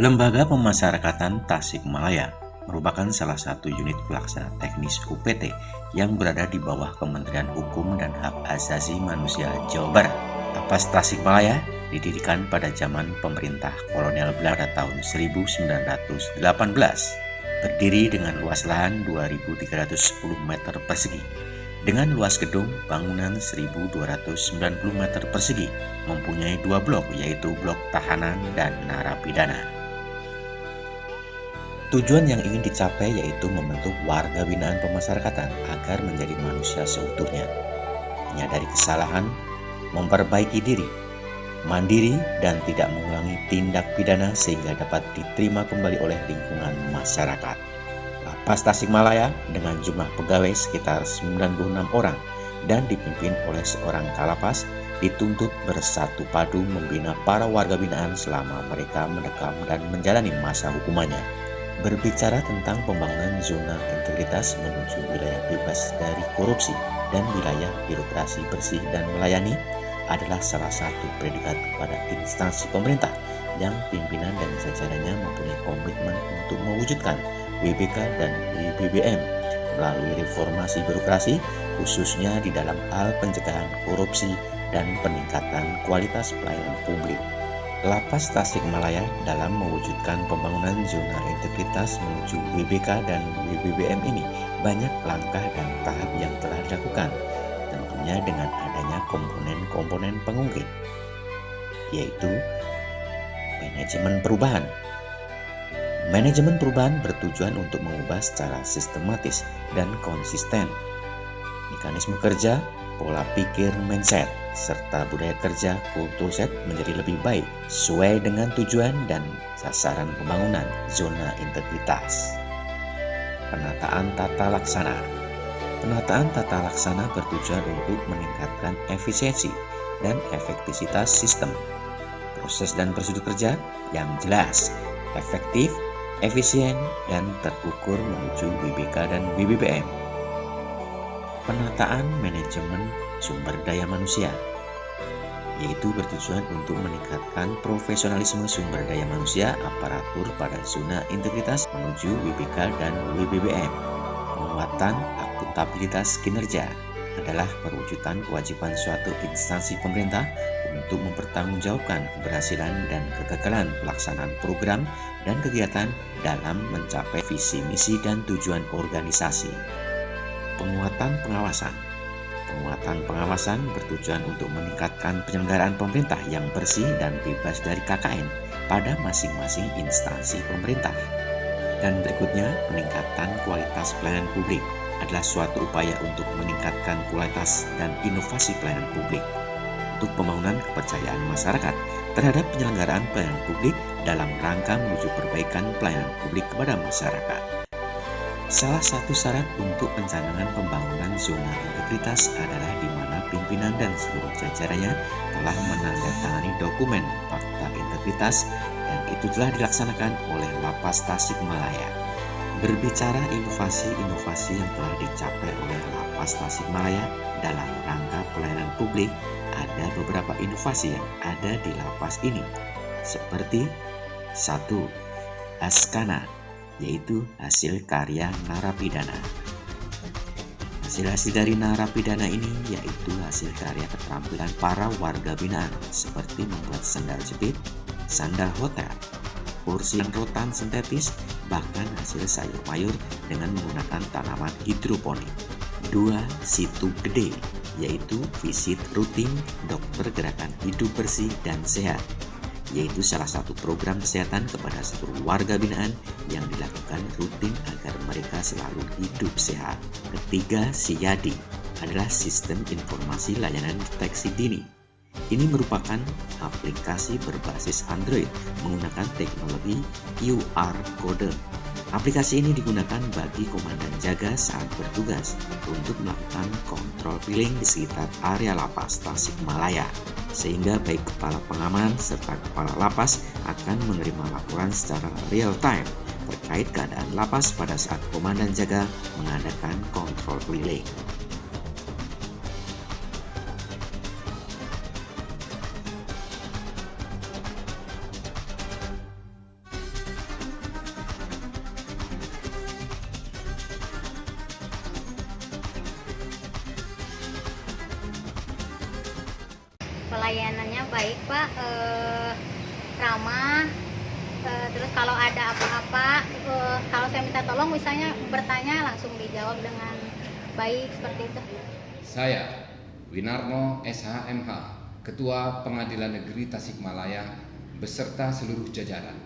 Lembaga Pemasyarakatan Tasikmalaya merupakan salah satu unit pelaksana teknis UPT yang berada di bawah Kementerian Hukum dan Hak Asasi Manusia Jawa Barat. Lapas Tasikmalaya didirikan pada zaman pemerintah kolonial Belanda tahun 1918, berdiri dengan luas lahan 2.310 meter persegi, dengan luas gedung bangunan 1.290 meter persegi, mempunyai dua blok yaitu blok tahanan dan narapidana. Tujuan yang ingin dicapai yaitu membentuk warga binaan pemasyarakatan agar menjadi manusia seutuhnya, menyadari kesalahan, memperbaiki diri, mandiri, dan tidak mengulangi tindak pidana sehingga dapat diterima kembali oleh lingkungan masyarakat. Lapas Tasikmalaya dengan jumlah pegawai sekitar 96 orang dan dipimpin oleh seorang kalapas dituntut bersatu padu membina para warga binaan selama mereka mendekam dan menjalani masa hukumannya. Berbicara tentang pembangunan zona integritas menuju wilayah bebas dari korupsi dan wilayah birokrasi bersih dan melayani adalah salah satu predikat kepada instansi pemerintah yang pimpinan dan jajarannya mempunyai komitmen untuk mewujudkan WBK dan WBBM melalui reformasi birokrasi khususnya di dalam hal pencegahan korupsi dan peningkatan kualitas pelayanan publik. Lapas Tasikmalaya dalam mewujudkan pembangunan zona integritas menuju WBK dan WBBM ini banyak langkah dan tahap yang telah dilakukan, tentunya dengan adanya komponen-komponen pengungkit, yaitu manajemen perubahan. Manajemen perubahan bertujuan untuk mengubah secara sistematis dan konsisten mekanisme kerja, pola pikir mindset, serta budaya kerja kultur set menjadi lebih baik sesuai dengan tujuan dan sasaran pembangunan zona integritas. Penataan tata laksana. Penataan tata laksana bertujuan untuk meningkatkan efisiensi dan efektivitas sistem, proses dan prosedur kerja yang jelas, efektif, efisien, dan terukur menuju WBK dan WBBM. Penataan manajemen sumber daya manusia, yaitu bertujuan untuk meningkatkan profesionalisme sumber daya manusia aparatur pada zona integritas menuju WBK dan WBBM. Penguatan akuntabilitas kinerja adalah perwujudan kewajiban suatu instansi pemerintah untuk mempertanggungjawabkan keberhasilan dan kegagalan pelaksanaan program dan kegiatan dalam mencapai visi misi dan tujuan organisasi. Penguatan pengawasan. Penguatan pengawasan bertujuan untuk meningkatkan penyelenggaraan pemerintah yang bersih dan bebas dari KKN pada masing-masing instansi pemerintah. Dan berikutnya, peningkatan kualitas pelayanan publik adalah suatu upaya untuk meningkatkan kualitas dan inovasi pelayanan publik untuk pembangunan kepercayaan masyarakat terhadap penyelenggaraan pelayanan publik dalam rangka menuju perbaikan pelayanan publik kepada masyarakat. Salah satu syarat untuk pencanangan pembangunan zona integritas adalah di mana pimpinan dan seluruh jajarannya telah menandatangani dokumen fakta integritas dan itu telah dilaksanakan oleh Lapas Tasikmalaya. Berbicara inovasi-inovasi yang telah dicapai oleh Lapas Tasikmalaya dalam rangka pelayanan publik, ada beberapa inovasi yang ada di lapas ini, seperti 1. Askana, yaitu hasil karya narapidana. Hasil-hasil dari narapidana ini yaitu hasil karya keterampilan para warga binaan seperti membuat sandal jepit, sandal hotel, kursi rotan sintetis, bahkan hasil sayur mayur dengan menggunakan tanaman hidroponik. 2. Situ Gede, yaitu visit rutin dokter gerakan hidup bersih dan sehat, yaitu salah satu program kesehatan kepada seluruh warga binaan yang dilakukan rutin agar mereka selalu hidup sehat. 3. Siyadi adalah sistem informasi layanan deteksi dini. Ini merupakan aplikasi berbasis Android menggunakan teknologi QR Code. Aplikasi ini digunakan bagi komandan jaga saat bertugas untuk melakukan kontrol billing di sekitar area lapas Tasikmalaya, sehingga baik kepala pengamanan serta kepala lapas akan menerima laporan secara real time terkait keadaan lapas pada saat komandan jaga mengadakan kontrol billing. Pelayanannya baik Pak, ramah. Terus kalau ada apa-apa, kalau saya minta tolong misalnya bertanya langsung dijawab dengan baik seperti itu. Saya, Winarno SHMH, Ketua Pengadilan Negeri Tasikmalaya beserta seluruh jajaran,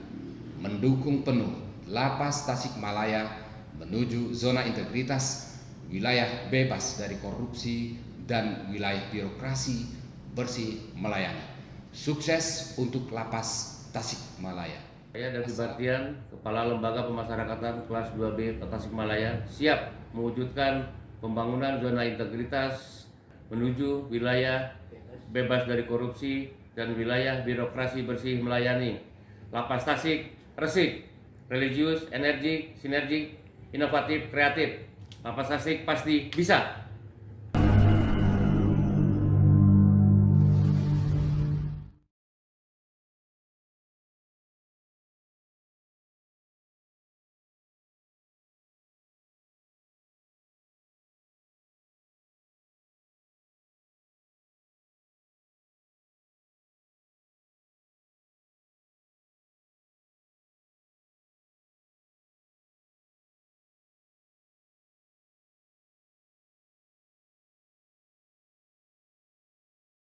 mendukung penuh Lapas Tasikmalaya menuju zona integritas, wilayah bebas dari korupsi, dan wilayah birokrasi bersih melayani. Sukses untuk Lapas Tasikmalaya. Saya Davi Bartian, Kepala Lembaga Pemasyarakatan Kelas 2B Tasikmalaya, siap mewujudkan pembangunan zona integritas menuju wilayah bebas dari korupsi dan wilayah birokrasi bersih melayani. Lapas Tasik resik, religius, energik, sinergik, inovatif, kreatif. Lapas Tasik pasti bisa.